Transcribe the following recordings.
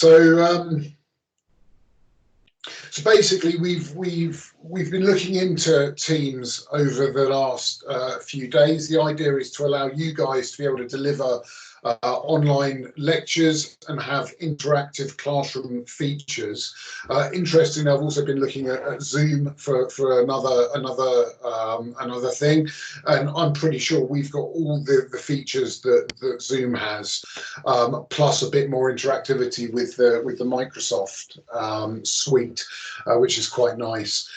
So so basically, we've been looking into Teams over the last few days. The idea is to allow you guys to be able to deliver online lectures and have interactive classroom features. Interestingly, I've also been looking at Zoom for another thing, and I'm pretty sure we've got all the features that Zoom has, plus a bit more interactivity with the Microsoft suite, which is quite nice.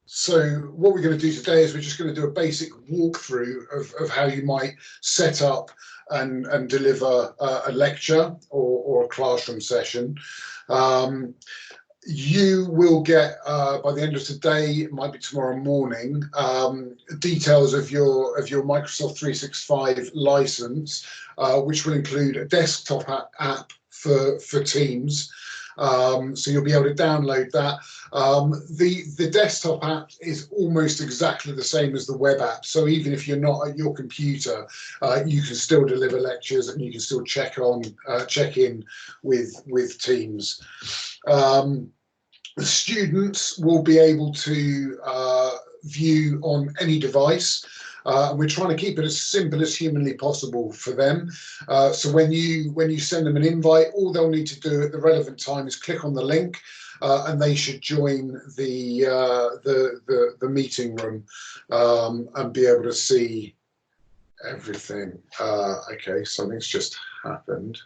So what we're going to do today is we're just going to do a basic walkthrough of how you might set up and deliver a lecture or a classroom session. You will get, by the end of today, it might be tomorrow morning, details of your Microsoft 365 license, which will include a desktop app for Teams. So you'll be able to download that. The desktop app is almost exactly the same as the web app. So even if you're not at your computer, you can still deliver lectures and you can still check in with Teams. The students will be able to view on any device. We're trying to keep it as simple as humanly possible for them. So when you send them an invite, all they'll need to do at the relevant time is click on the link, and they should join the meeting room and be able to see everything. Okay, something's just happened.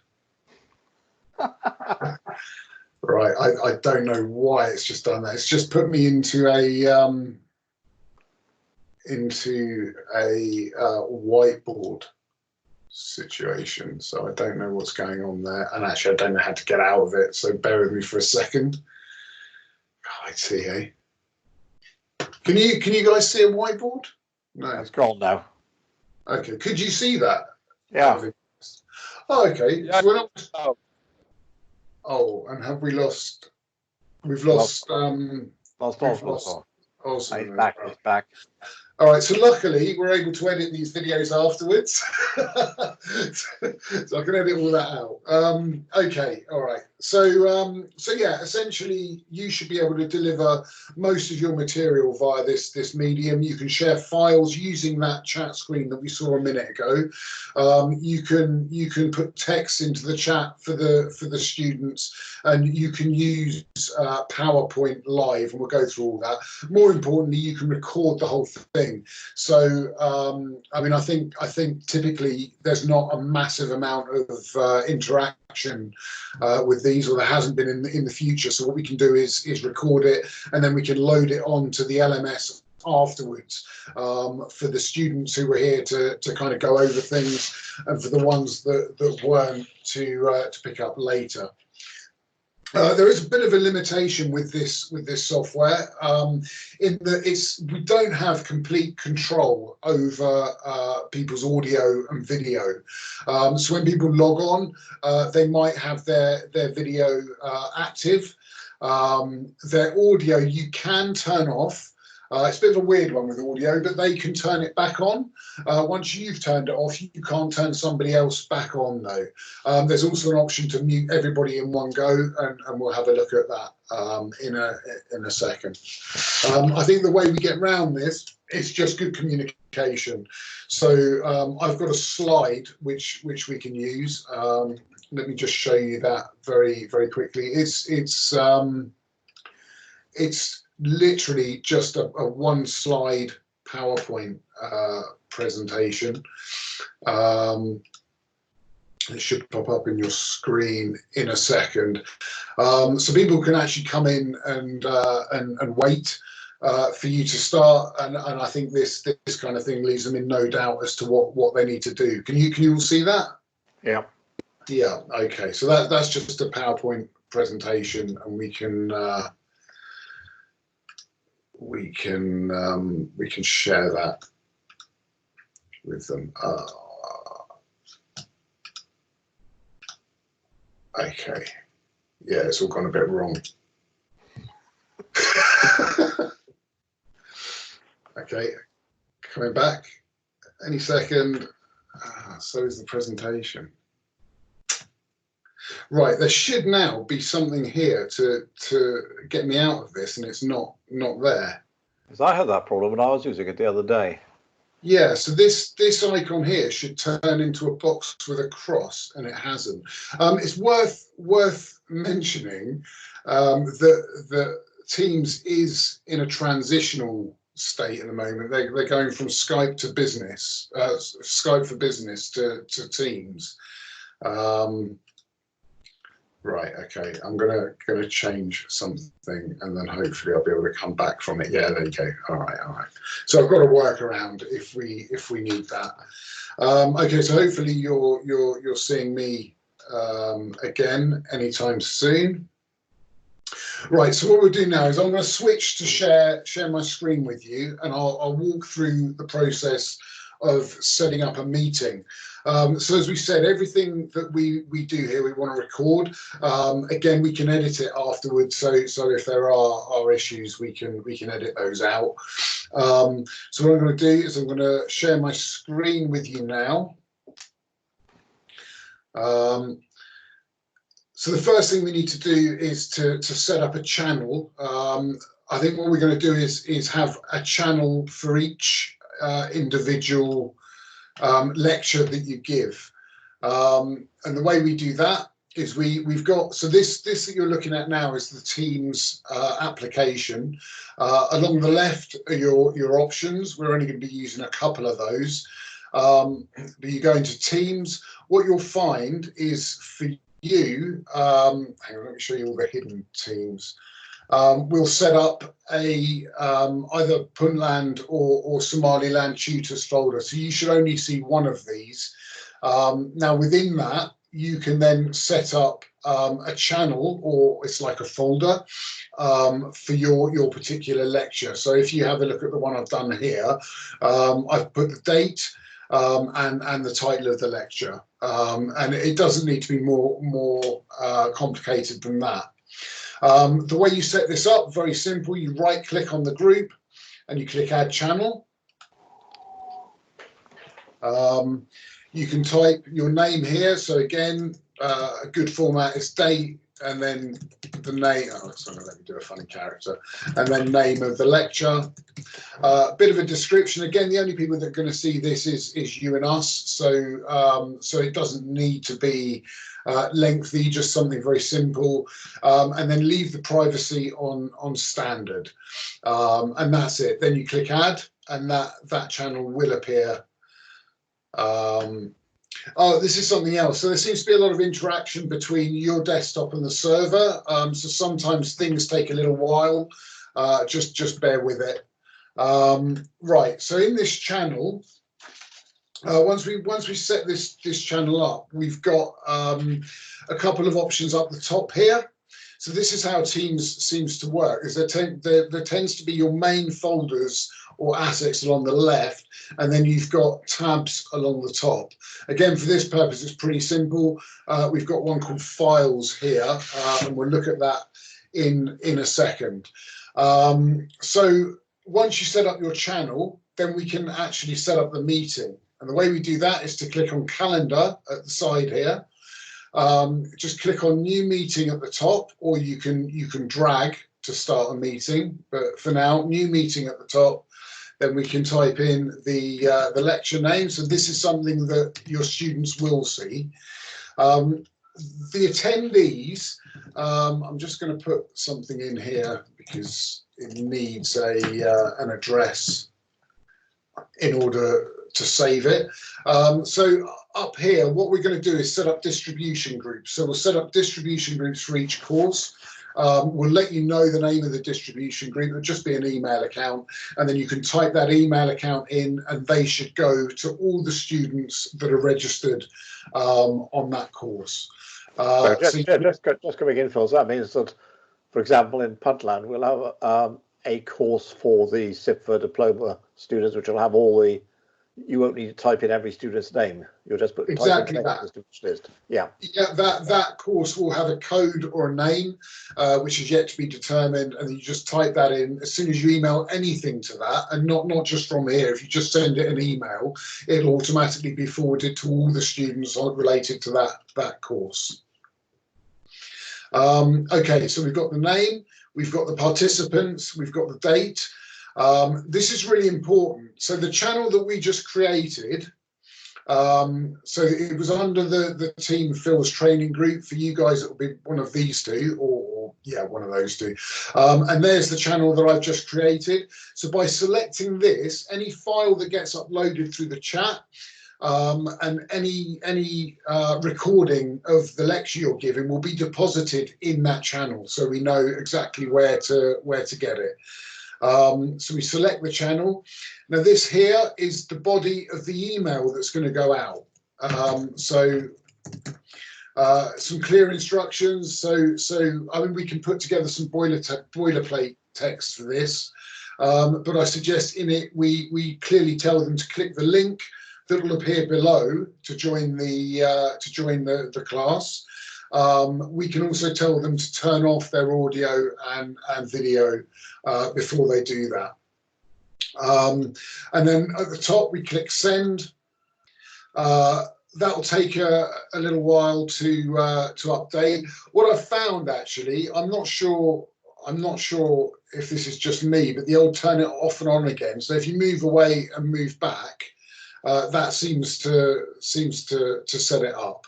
Right, I don't know why it's just done that. It's just put me into a whiteboard situation, so I don't know what's going on there, and actually I don't know how to get out of it, so bear with me for a second. I see, eh? Can you guys see a whiteboard? No, it's gone now. Okay, could you see that? Yeah. Oh, okay. Yeah. So we're not... Oh, and have we lost? We've lost. Lost. Awesome. It's back. It's back. All right, so luckily we're able to edit these videos afterwards, so I can edit all that out. Okay, all right. So yeah, essentially you should be able to deliver most of your material via this medium. You can share files using that chat screen that we saw a minute ago. You can put text into the chat for the students, and you can use PowerPoint live, and we'll go through all that. More importantly, you can record the whole thing. So I mean, I think typically there's not a massive amount of interaction with these, or there hasn't been in the future. So what we can do is record it, and then we can load it onto the LMS afterwards, for the students who were here to kind of go over things, and for the ones that weren't to pick up later. There is a bit of a limitation with this software, in that we don't have complete control over people's audio and video. So when people log on, they might have their video active. Their audio you can turn off. It's a bit of a weird one with audio, but they can turn it back on. Once you've turned it off, you can't turn somebody else back on, though. There's also an option to mute everybody in one go, and we'll have a look at that in a second. I think the way we get around this is just good communication. So I've got a slide which we can use. Let me just show you that very quickly. It's literally just a one slide PowerPoint presentation. It should pop up in your screen in a second. So people can actually come in and wait for you to start, and I think this kind of thing leaves them in no doubt as to what they need to do. Can you all see that? Yeah. Yeah. Okay. So that's just a PowerPoint presentation, and we can share that with them. Okay. Yeah, it's all gone a bit wrong. Okay, coming back any second. So is the presentation. Right, there should now be something here to get me out of this, and it's not there. Because I had that problem when I was using it the other day. Yeah, so this icon here should turn into a box with a cross, and it hasn't. It's worth mentioning that Teams is in a transitional state at the moment. They're going from Skype to business, Skype for Business to Teams. Right, okay, I'm gonna change something, and then hopefully I'll be able to come back from it. Yeah, there you go. All right. So I've got a workaround if we need that. Okay, so hopefully you're seeing me again anytime soon. Right, so what we'll do now is I'm going to switch to share my screen with you, and I'll walk through the process of setting up a meeting. So as we said, everything that we do here, we want to record. Again, we can edit it afterwards. So if there are issues, we can edit those out. So what I'm going to do is I'm going to share my screen with you now. So the first thing we need to do is to set up a channel. I think what we're going to do is have a channel for each individual lecture that you give. And the way we do that is we've got, so this that you're looking at now is the Teams application. Along the left are your options. We're only going to be using a couple of those. But you go into Teams. What you'll find is for you, hang on, let me show you all the hidden teams. We'll set up a either Puntland or Somaliland tutors folder. So you should only see one of these. Now within that, you can then set up a channel, or it's like a folder for your particular lecture. So if you have a look at the one I've done here, I've put the date and the title of the lecture. And it doesn't need to be more complicated than that. The way you set this up, very simple. You right click on the group and you click add channel. You can type your name here. So again, a good format is date and then the name. Oh, sorry, let me do a funny character. And then name of the lecture. A bit of a description. Again, the only people that are going to see this is you and us. So so it doesn't need to be lengthy, just something very simple. And then leave the privacy on standard. And that's it. Then you click add, and that channel will appear. Oh, this is something else. So there seems to be a lot of interaction between your desktop and the server. So sometimes things take a little while. Just bear with it. Right. So in this channel, once we set this channel up, we've got a couple of options up the top here. So this is how Teams seems to work. Is there tends to be your main folders or assets along the left, and then you've got tabs along the top. Again, for this purpose, it's pretty simple. We've got one called Files here, and we'll look at that in a second. So once you set up your channel, then we can actually set up the meeting. And the way we do that is to click on Calendar at the side here. Just click on New Meeting at the top, or you can drag to start a meeting. But for now, New Meeting at the top. Then we can type in the lecture name. So this is something that your students will see. The attendees, I'm just going to put something in here because it needs an address in order to save it. So up here, what we're going to do is set up distribution groups. So we'll set up distribution groups for each course. We'll let you know the name of the distribution group. It'll just be an email account, and then you can type that email account in, and they should go to all the students that are registered on that course. So just coming in, Phil, so that means that, for example, in Puntland, we'll have a course for the CIPFA diploma students, which will have all the. You won't need to type in every student's name. You'll just put exactly that. The student's list. Yeah. Yeah, that course will have a code or a name, which is yet to be determined, and you just type that in. As soon as you email anything to that, and not just from here, if you just send it an email, it'll automatically be forwarded to all the students related to that course. Okay, so we've got the name, we've got the participants, we've got the date. This is really important. So the channel that we just created, so it was under the Team Phil's training group. For you guys, it will be one of these two, or yeah, one of those two. And there's the channel that I've just created. So by selecting this, any file that gets uploaded through the chat, and any recording of the lecture you're giving will be deposited in that channel, so we know exactly where to get it. So we select the channel. Now this here is the body of the email that's going to go out. Some clear instructions. So I mean, we can put together some boilerplate text for this, but I suggest in it we clearly tell them to click the link that will appear below to join the class. We can also tell them to turn off their audio and video before they do that. And then at the top we click send. That will take a little while to update. What I've found, actually, I'm not sure if this is just me, but the old turn it off and on again. So if you move away and move back, that seems to set it up.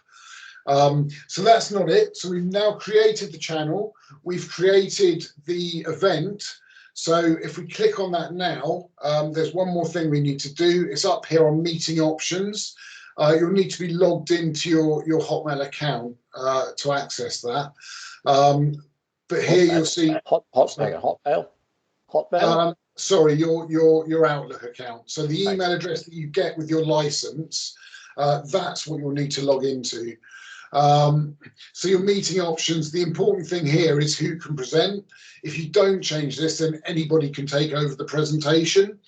So that's not it. So we've now created the channel. We've created the event. So if we click on that now, there's one more thing we need to do. It's up here on meeting options. You'll need to be logged into your Hotmail account to access that. But here you'll see Hotmail. Sorry, your Outlook account. So the email address that you get with your license, that's what you'll need to log into. So your meeting options, the important thing here is who can present. If you don't change this, then anybody can take over the presentation,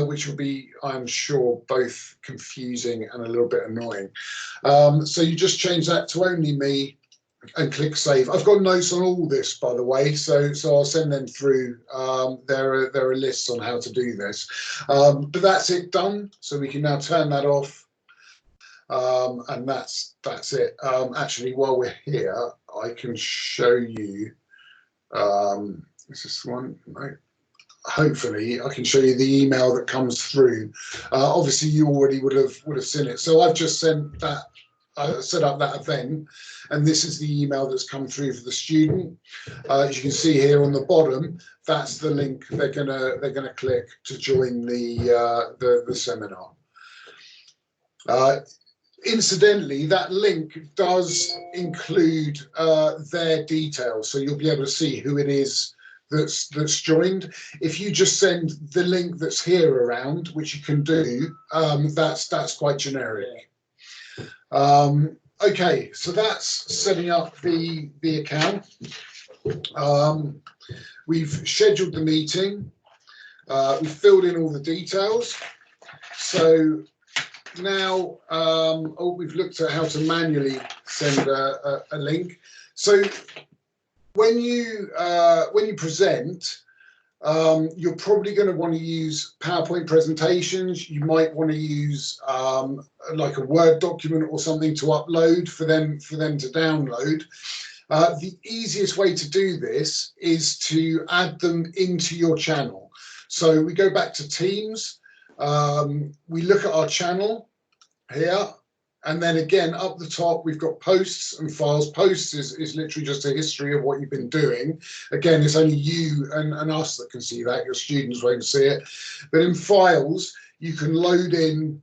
which will be, I'm sure, both confusing and a little bit annoying. So you just change that to only me and click save. I've got notes on all this, by the way, so I'll send them through. There are lists on how to do this, but that's it done. So we can now turn that off, and that's it. Actually, while we're here, I can show you. Is this one? No. Hopefully, I can show you the email that comes through. Obviously, you already would have seen it. So I've just sent that. Set up that event, and this is the email that's come through for the student. As you can see here on the bottom, that's the link they're gonna click to join the seminar. Incidentally, that link does include their details, so you'll be able to see who it is that's joined. If you just send the link that's here around, which you can do, that's quite generic. Okay, so that's setting up the account. We've scheduled the meeting. We've filled in all the details. So now we've looked at how to manually send a link. So when you present, you're probably going to want to use PowerPoint presentations. You might want to use like a Word document or something to upload for them to download. The easiest way to do this is to add them into your channel. So we go back to Teams. We look at our channel here. And then again, up the top, we've got posts and files. Posts is literally just a history of what you've been doing. Again, it's only you and us that can see that. Your students won't see it. But in files, you can load in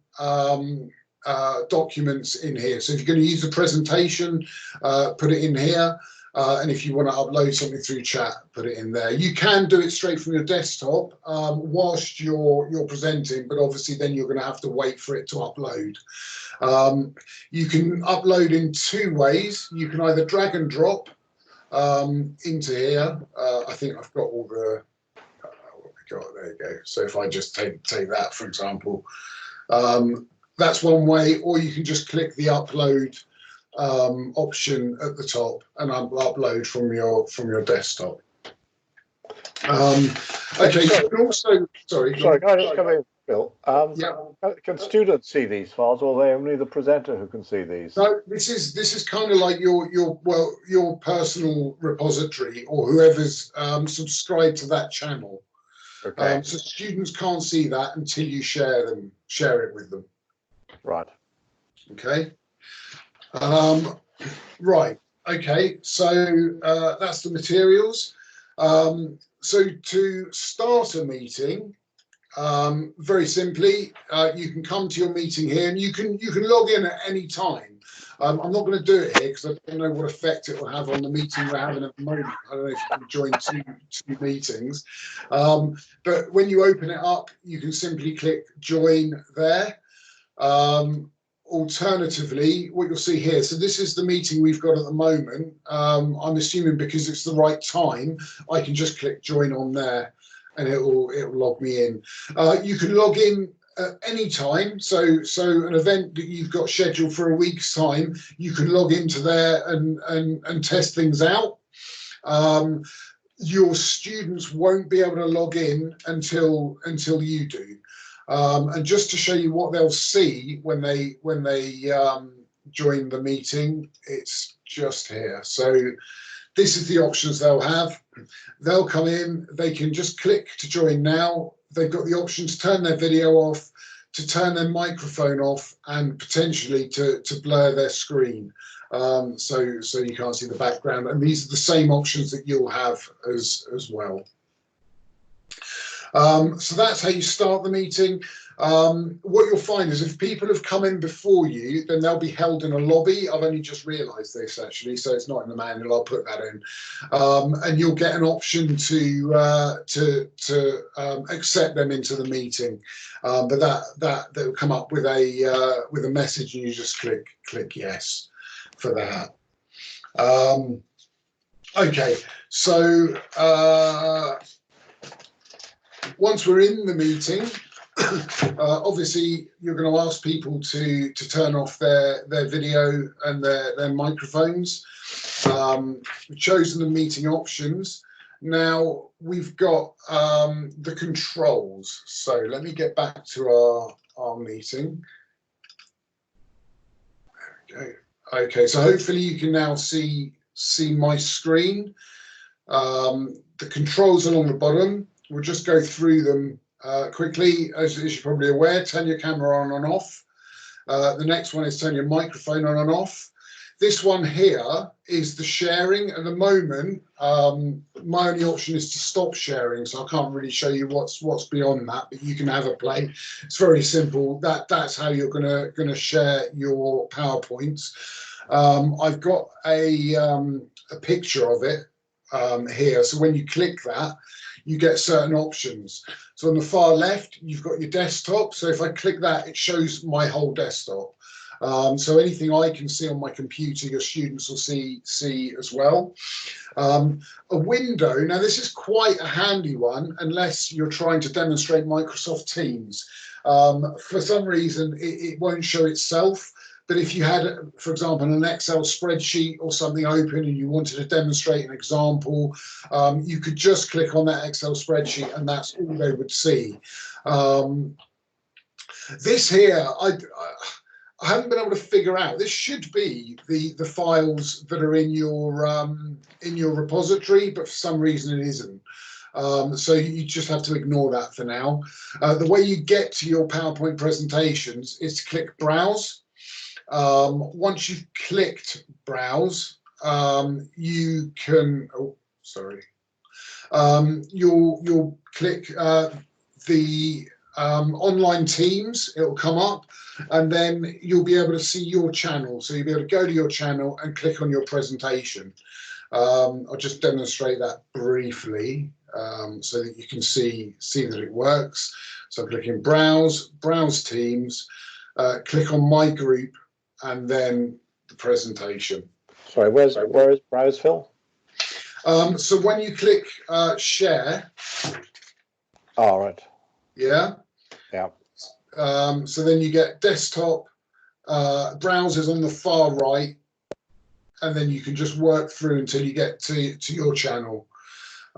documents in here. So if you're going to use a presentation, put it in here. And if you want to upload something through chat, put it in there. You can do it straight from your desktop whilst you're presenting, but obviously then you're going to have to wait for it to upload. You can upload in two ways. You can either drag and drop into here. I think I've got all the what we got. There you go. So if I just take that, for example, that's one way, or you can just click the upload option at the top and upload from your desktop. Okay, you can also sorry, can I just come in? Phil. Yeah. Can students see these files, or are they only the presenter who can see these? No, this is kind of like your personal repository, or whoever's subscribed to that channel. Okay. So students can't see that until you share it with them. Right. Okay. Right. Okay. So that's the materials. So to start a meeting, very simply, you can come to your meeting here, and you can log in at any time. I'm not going to do it here because I don't know what effect it will have on the meeting we're having at the moment. I don't know if you can join two meetings, but when you open it up, you can simply click join there. Alternatively, what you'll see here, so this is the meeting we've got at the moment. I'm assuming because it's the right time, I can just click join on there and it'll log me in. You can log in at any time. So an event that you've got scheduled for a week's time, you can log into there and test things out. Your students won't be able to log in until you do. And just to show you what they'll see when they join the meeting, it's just here. So this is the options they'll have. They'll come in, they can just click to join now. They've got the option to turn their video off, to turn their microphone off, and potentially to blur their screen. So you can't see the background. And these are the same options that you'll have as well. So that's how you start the meeting. What you'll find is if people have come in before you, then they'll be held in a lobby. I've only just realised this actually, so it's not in the manual. I'll put that in, and you'll get an option to accept them into the meeting. But that will come up with a message, and you just click yes for that. Okay, so once we're in the meeting, obviously you're going to ask people to turn off their video and their microphones. We've chosen the meeting options. Now we've got the controls. So let me get back to our meeting. There we go. Okay, so hopefully you can now see my screen. The controls along the bottom. We'll just go through them quickly. As you're probably aware, turn your camera on and off. The next one is turn your microphone on and off. This one here is the sharing. At the moment, my only option is to stop sharing, so I can't really show you what's beyond that, but you can have a play. It's very simple. That's how you're gonna share your PowerPoints. I've got a picture of it here, so when you click that, you get certain options. So on the far left, you've got your desktop. So if I click that, it shows my whole desktop. So anything I can see on my computer, your students will see as well. A window, now this is quite a handy one, unless you're trying to demonstrate Microsoft Teams. For some reason, it won't show itself. But if you had, for example, an Excel spreadsheet or something open and you wanted to demonstrate an example, you could just click on that Excel spreadsheet and that's all they would see. This here, I haven't been able to figure out. This should be the files that are in your repository, but for some reason it isn't. So you just have to ignore that for now. The way you get to your PowerPoint presentations is to click Browse. Once you've clicked Browse, you can, you'll click the online Teams, it'll come up, and then you'll be able to see your channel. So you'll be able to go to your channel and click on your presentation. I'll just demonstrate that briefly so that you can see that it works. So I'm clicking Browse Teams, click on My Group, and then the presentation. Sorry, where is Browse, Phil? So when you click Share. Oh, right. Yeah. Yeah. So then you get desktop, browsers on the far right, and then you can just work through until you get to your channel.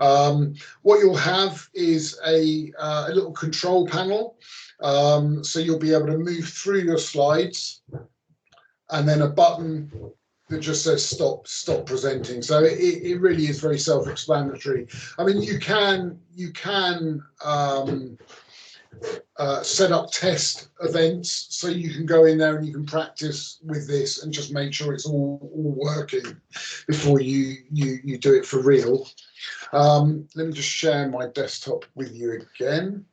What you'll have is a little control panel. So you'll be able to move through your slides, and then a button that just says stop presenting. So it really is very self-explanatory. I mean, you can set up test events, so you can go in there and you can practice with this and just make sure it's all working before you do it for real. Let me just share my desktop with you again.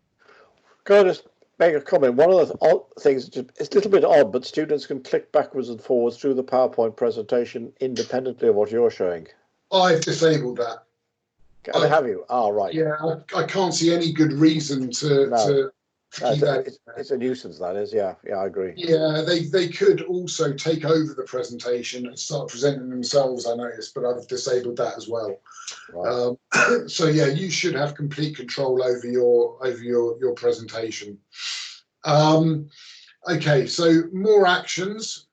Can I just make a comment? One of the odd things, it's a little bit odd, but students can click backwards and forwards through the PowerPoint presentation independently of what you're showing. I've disabled that. Have you? Oh, right. Yeah, I can't see any good reason to keep that. It's a nuisance, that is. Yeah, I agree. Yeah, they could also take over the presentation and start presenting themselves, I noticed, but I've disabled that as well. Right. So yeah, you should have complete control over your presentation. Okay, so more actions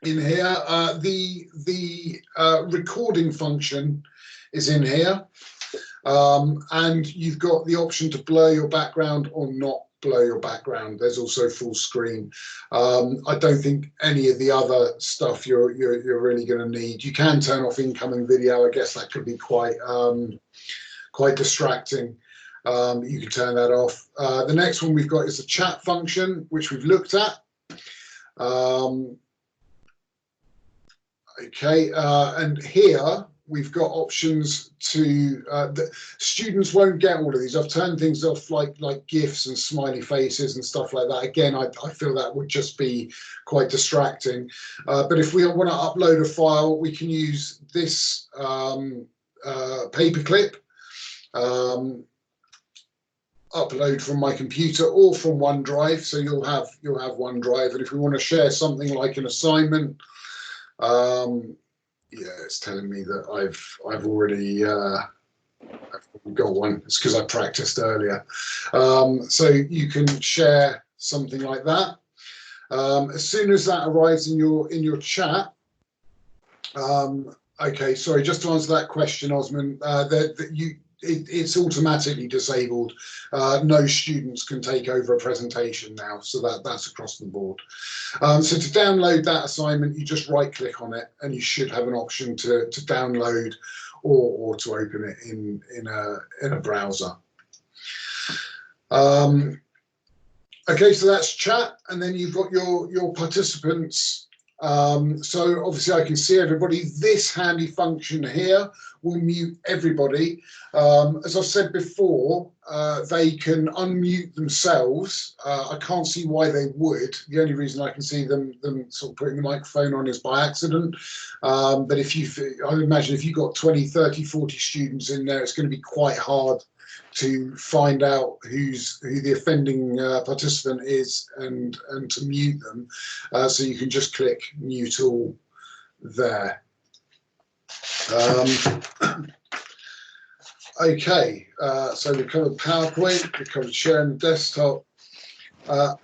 in here. The recording function is in here, and you've got the option to blur your background or not blur your background. There's also full screen. I don't think any of the other stuff you're really going to need. You can turn off incoming video. I guess that could be quite distracting. You can turn that off. The next one we've got is the chat function, which we've looked at. Okay, and here we've got options to, the students won't get all of these. I've turned things off like GIFs and smiley faces and stuff like that. Again, I feel that would just be quite distracting. But if we want to upload a file, we can use this paperclip, upload from my computer or from OneDrive. So you'll have OneDrive. And if we want to share something like an assignment, yeah, it's telling me that I've already got one. It's because I practiced earlier. So you can share something like that. As soon as that arrives in your chat. Okay, sorry, just to answer that question, Osman, it's automatically disabled. No students can take over a presentation now, so that's across the board. So to download that assignment, you just right-click on it, and you should have an option to download or to open it in a browser. Okay, so that's chat, and then you've got your participants. So obviously I can see everybody. This handy function here will mute everybody. As I've said before, they can unmute themselves. I can't see why they would. The only reason I can see them sort of putting the microphone on is by accident. But I would imagine if you've got 20, 30, 40 students in there, it's going to be quite hard to find out who the offending participant is and to mute them. So you can just click mute all there. Okay, so we've covered PowerPoint, we've covered sharing the desktop,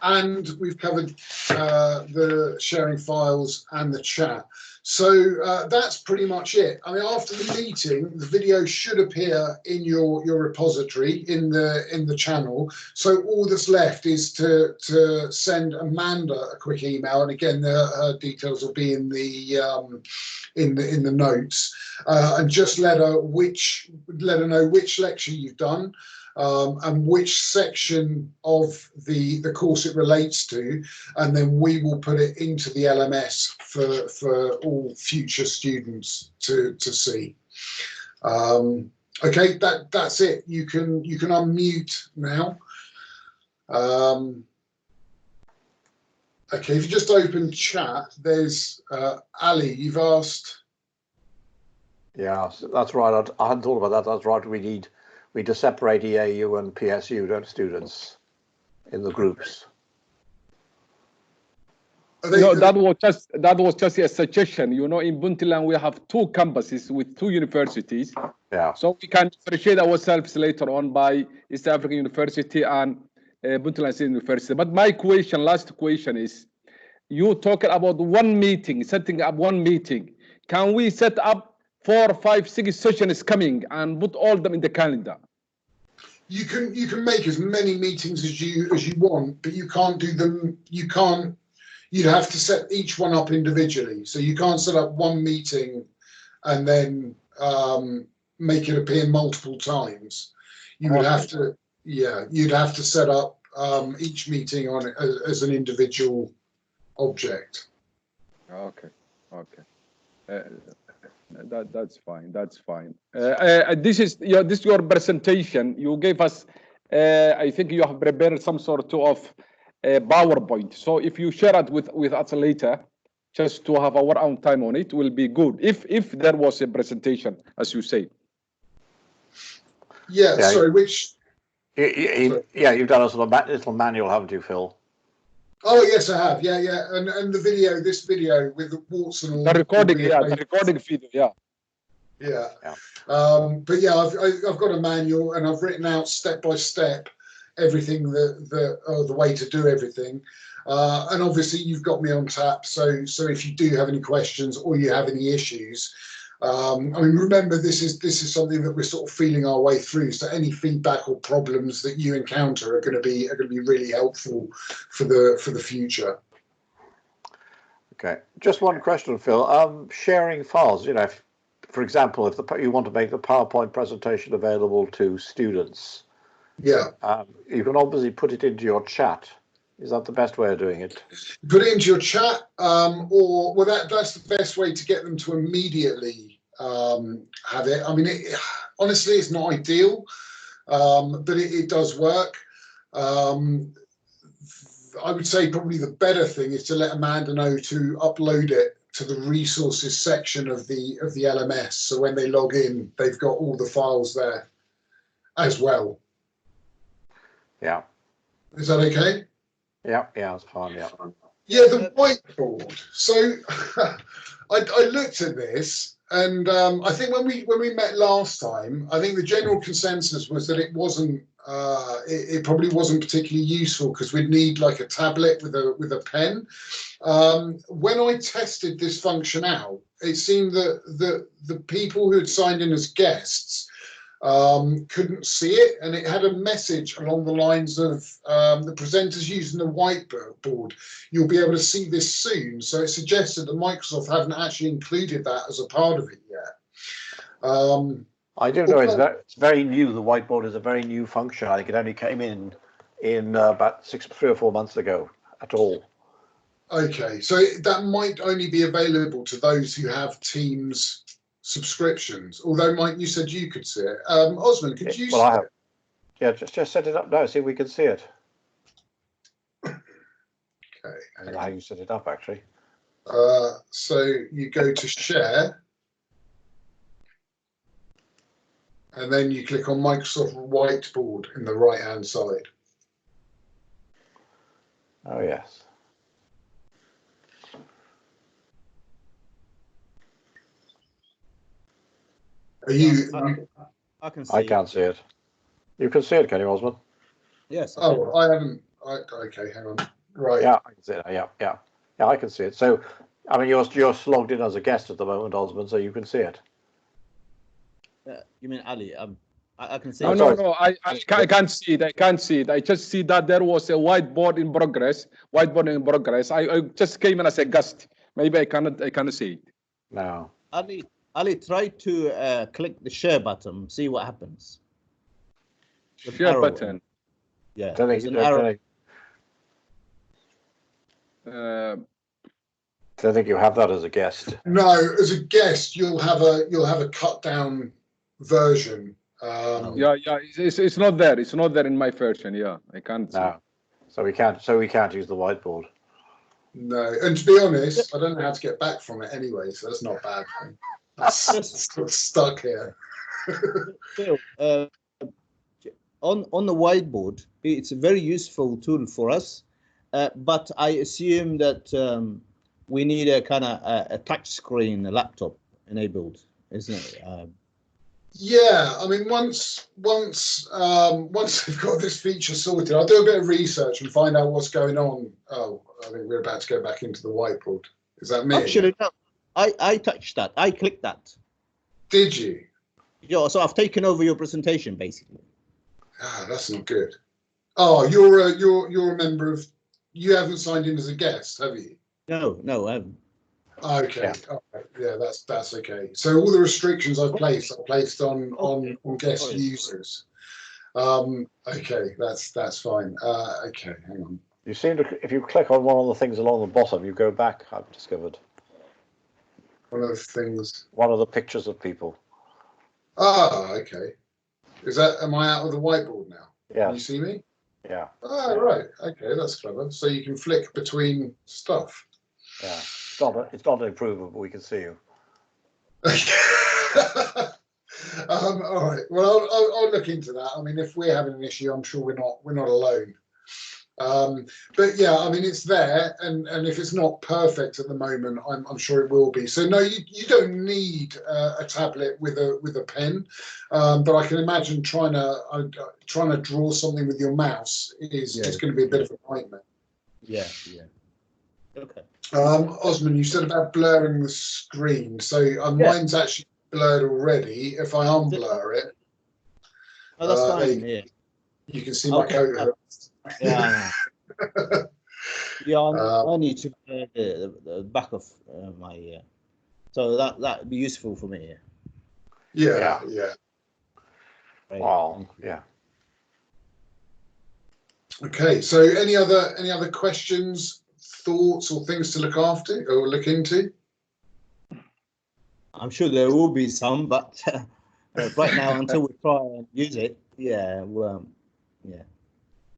and we've covered the sharing files and the chat. So that's pretty much it. I mean, after the meeting, the video should appear in your repository in the channel. So all that's left is to send Amanda a quick email, and again, her details will be in the notes, and just let her know which lecture you've done. And which section of the course it relates to, and then we will put it into the LMS for all future students to see. Okay, that's it. You can unmute now. Okay, if you just open chat, there's Ali. You've asked. Yeah, that's right. I hadn't thought about that. That's right. We just separate EAU and PSU, don't students, in the groups. No, that was just a suggestion. You know, in Puntland we have 2 campuses with 2 universities. Yeah. So we can differentiate ourselves later on by East African University and Puntland State University. But my last question is, you talking about one meeting, setting up one meeting. Can we set up 4, 5, 6 sessions coming and put all them in the calendar? You can make as many meetings as you want, but you can't do them. You'd have to set each one up individually. So you can't set up one meeting and then make it appear multiple times. You would have to, you'd have to set up each meeting on it as an individual object. Okay. That's fine. This is your presentation. You gave us. I think you have prepared some sort of PowerPoint. So if you share it with us later, just to have our own time on it, will be good. If there was a presentation, as you say. Yeah. Sorry. Which? Yeah, you've done a sort of little manual, haven't you, Phil? Oh yes, I have. Yeah, and the video, this video with the warts and all. The recording, the recording video, yeah. But yeah, I've got a manual and I've written out step by step everything the way to do everything. And obviously you've got me on tap. So if you do have any questions or you have any issues, I mean, remember this is something that we're sort of feeling our way through. So any feedback or problems that you encounter are going to be really helpful for the future. Okay, just one question, Phil. Sharing files. You know, for example, if you want to make the PowerPoint presentation available to students, yeah, you can obviously put it into your chat. Is that the best way of doing it? Put it into your chat, or well, that's the best way to get them to immediately have it. I mean, honestly, it's not ideal, but it does work. I would say probably the better thing is to let Amanda know to upload it to the resources section of the LMS. So when they log in, they've got all the files there as well. Yeah. Is that okay? Yeah, that's fine. Yeah. Yeah, the whiteboard. So I looked at this, and I think when we met last time, I think the general consensus was that it wasn't. It probably wasn't particularly useful because we'd need like a tablet with a pen. When I tested this function out, it seemed that the people who had signed in as guests couldn't see it, and it had a message along the lines of the presenters using the whiteboard. You'll be able to see this soon. So it suggested that Microsoft haven't actually included that as a part of it yet. I don't know. It's very new. The whiteboard is a very new function. I think it only came in about 3 or 4 months ago at all. Okay, so that might only be available to those who have Teams subscriptions. Although, Mike, you said you could see it. Osman, could you? Well, I have. Yeah, just set it up now. See if we can see it. Okay. I don't know how you set it up, actually. So you go to share, and then you click on Microsoft Whiteboard in the right-hand side. Oh yes. Are you? I can see. I can't see it. You can see it, can you, Osman? Yes. Oh, I haven't. Okay, hang on. Right. Yeah, I can see it. Yeah, I can see it. So, I mean, you're logged in as a guest at the moment, Osman, so you can see it. You mean Ali? I can see. No. I can't see it. I can't see it. I just see that there was a whiteboard in progress. I just came in as a guest. Maybe I cannot see it. No. Ali, try to click the share button. See what happens. The Share arrow. button. Yeah. There's an arrow. I think you have that as a guest. No, as a guest, you'll have a cut down version. Yeah, it's not there. It's not there in my version. Yeah, I can't. No. So we can't use the whiteboard. No, and to be honest, I don't know how to get back from it anyway, so that's not a bad thing. I'm stuck here. Phil, on the whiteboard, it's a very useful tool for us, but I assume that we need a kind of a touch screen, a laptop enabled, isn't it? Yeah, I mean, once we've got this feature sorted, I'll do a bit of research and find out what's going on. Oh, I think we're about to go back into the whiteboard. Is that me? Actually, no. I touched that. I clicked that. Did you? Yeah, so I've taken over your presentation, basically. Ah, that's not good. Oh, you're a member of. You haven't signed in as a guest, have you? No, I haven't. Okay. Yeah. All right. Yeah, that's okay. So all the restrictions I've placed on Okay. guest Sorry. users. Okay, that's fine. Okay, hang on. You seem to, if you click on one of the things along the bottom, you go back, I've discovered. One of the things. One of the pictures of people. Ah, okay. Am I out of the whiteboard now? Can you Yes, see me? yeah, Ah, Yeah. right. Okay, that's clever. So you can flick between stuff. yeah. It's not an improver, but we can see you. All right. Well, I'll look into that. I mean, if we're having an issue, I'm sure we're not alone. But yeah, I mean, it's there, and if it's not perfect at the moment, I'm sure it will be. So no, you don't need a tablet with a pen, but I can imagine trying to draw something with your mouse is going to be a bit of a nightmare. Yeah. Okay. Osman, you said about blurring the screen. So mine's actually blurred already. If I unblur it, Oh, that's fine. Yeah. you can see my coat. Yeah. I need to blur the back of my. So that'd be useful for me. Yeah. Right. Wow, yeah. Okay. So any other questions, thoughts, or things to look into? I'm sure there will be some, but right now, until we try and use it, yeah.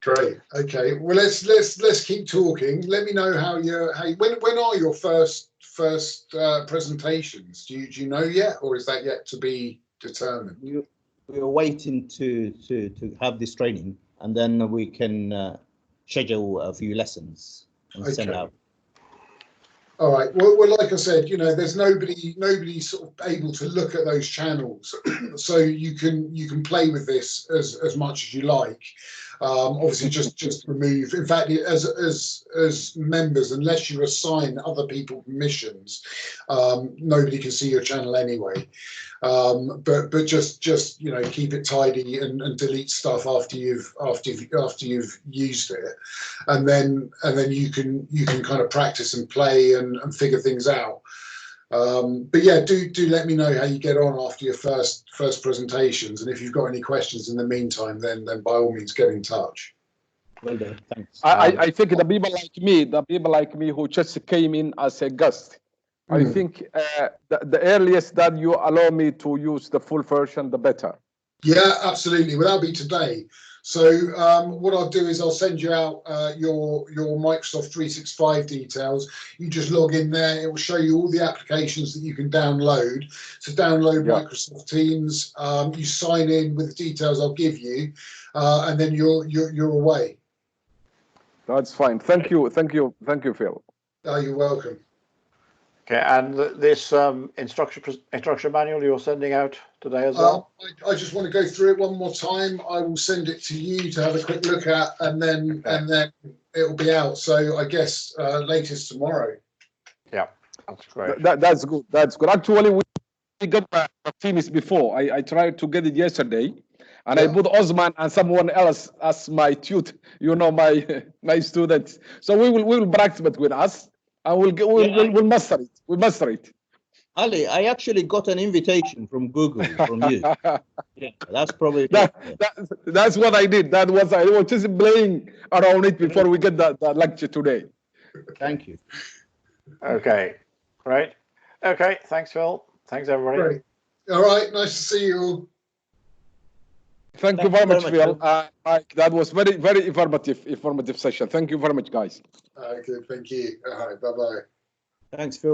Great. Okay. Well, let's keep talking. Let me know when are your first presentations? Do you know yet, or is that yet to be determined? We're waiting to have this training, and then we can schedule a few lessons and send out. All right. Well, like I said, there's nobody sort of able to look at those channels, so you can play with this as much as you like. Obviously, just remove. In fact, as members, unless you assign other people permissions, nobody can see your channel anyway. But just keep it tidy and delete stuff after you've used it, and then you can kind of practice and play and figure things out. But yeah, do let me know how you get on after your first presentations, and if you've got any questions in the meantime, then by all means get in touch. Well done. Thanks. I think the people like me who just came in as a guest, I think the earliest that you allow me to use the full version, the better. Yeah, absolutely. Well, that'll be today. So what I'll do is I'll send you out your Microsoft 365 details. You just log in there. It will show you all the applications that you can download. So download Microsoft Teams. You sign in with the details I'll give you, and then you're away. That's fine. Thank you, Phil. Oh, you're welcome. Okay, and this instruction manual you're sending out today as well? I just want to go through it one more time. I will send it to you to have a quick look at, and then it will be out. So I guess latest tomorrow. Yeah, that's great. That's good. That's good. Actually, we got Teams before. I tried to get it yesterday, and I put Osman and someone else as my tutor. My students. So we will practice between us. And we'll master it. We'll master it. Ali, I actually got an invitation from Google from you. Yeah, that's probably that's what I did. I was just playing around it before we get the lecture today. Thank you. Okay, great. Okay, thanks, Phil. Thanks, everybody. Great. All right, nice to see you all. Thank you very much, Phil. That was very, very informative session. Thank you very much, guys. Okay, thank you. All right, bye-bye. Thanks, Phil.